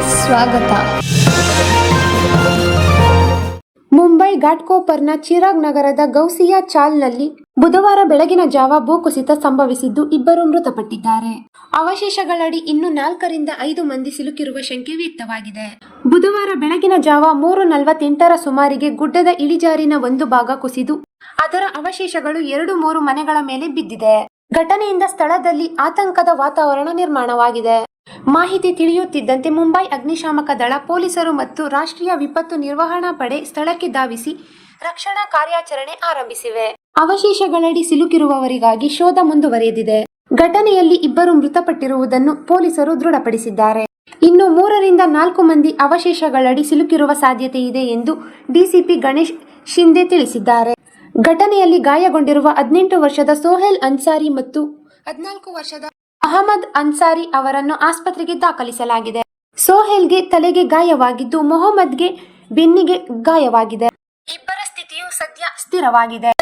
ಸ್ವಾಗತ. ಮುಂಬೈ ಘಾಟ್ಕೋಪರ್ನ ಚಿರಾಗ್ ನಗರದ ಗೌಸಿಯಾ ಚಾಲ್ನಲ್ಲಿ ಬುಧವಾರ ಬೆಳಗಿನ ಜಾವ ಭೂಕುಸಿತ ಸಂಭವಿಸಿದ್ದು ಇಬ್ಬರು ಮೃತಪಟ್ಟಿದ್ದಾರೆ. ಅವಶೇಷಗಳಡಿ ಇನ್ನೂ 4ರಿಂದ 5 ಮಂದಿ ಸಿಲುಕಿರುವ ಶಂಕೆ ವ್ಯಕ್ತವಾಗಿದೆ. ಬುಧವಾರ ಬೆಳಗಿನ ಜಾವ 3:48ರ ಸುಮಾರಿಗೆ ಗುಡ್ಡದ ಇಳಿಜಾರಿನ ಒಂದು ಭಾಗ ಕುಸಿದು ಅದರ ಅವಶೇಷಗಳು 2-3 ಮನೆಗಳ ಮೇಲೆ ಬಿದ್ದಿದೆ. ಘಟನೆಯಿಂದ ಸ್ಥಳದಲ್ಲಿ ಆತಂಕದ ವಾತಾವರಣ ನಿರ್ಮಾಣವಾಗಿದೆ. ಮಾಹಿತಿ ತಿಳಿಯುತ್ತಿದ್ದಂತೆ ಮುಂಬೈ ಅಗ್ನಿಶಾಮಕ ದಳ, ಪೊಲೀಸರು ಮತ್ತು ರಾಷ್ಟ್ರೀಯ ವಿಪತ್ತು ನಿರ್ವಹಣಾ ಪಡೆ ಸ್ಥಳಕ್ಕೆ ಧಾವಿಸಿ ರಕ್ಷಣಾ ಕಾರ್ಯಾಚರಣೆ ಆರಂಭಿಸಿವೆ. ಅವಶೇಷಗಳಡಿ ಸಿಲುಕಿರುವವರಿಗಾಗಿ ಶೋಧ ಮುಂದುವರೆದಿದೆ. ಘಟನೆಯಲ್ಲಿ ಇಬ್ಬರು ಮೃತಪಟ್ಟಿರುವುದನ್ನು ಪೊಲೀಸರು ದೃಢಪಡಿಸಿದ್ದಾರೆ. ಇನ್ನು 3ರಿಂದ 4 ಮಂದಿ ಅವಶೇಷಗಳಡಿ ಸಿಲುಕಿರುವ ಸಾಧ್ಯತೆ ಇದೆ ಎಂದು ಡಿಸಿಪಿ ಗಣೇಶ್ ಶಿಂದೆ ತಿಳಿಸಿದ್ದಾರೆ. ಘಟನೆಯಲ್ಲಿ ಗಾಯಗೊಂಡಿರುವ 18 ವರ್ಷದ ಸೋಹೇಲ್ ಅನ್ಸಾರಿ ಮತ್ತು 14 ವರ್ಷದ ಅಹಮದ್ ಅನ್ಸಾರಿ ಅವರನ್ನು ಆಸ್ಪತ್ರೆಗೆ ದಾಖಲಿಸಲಾಗಿದೆ. ಸೋಹೇಲ್ಗೆ ತಲೆಗೆ ಗಾಯವಾಗಿದ್ದು, ಮೊಹಮ್ಮದ್ಗೆ ಬೆನ್ನಿಗೆ ಗಾಯವಾಗಿದೆ. ಇಬ್ಬರ ಸ್ಥಿತಿಯು ಸದ್ಯ ಸ್ಥಿರವಾಗಿದೆ.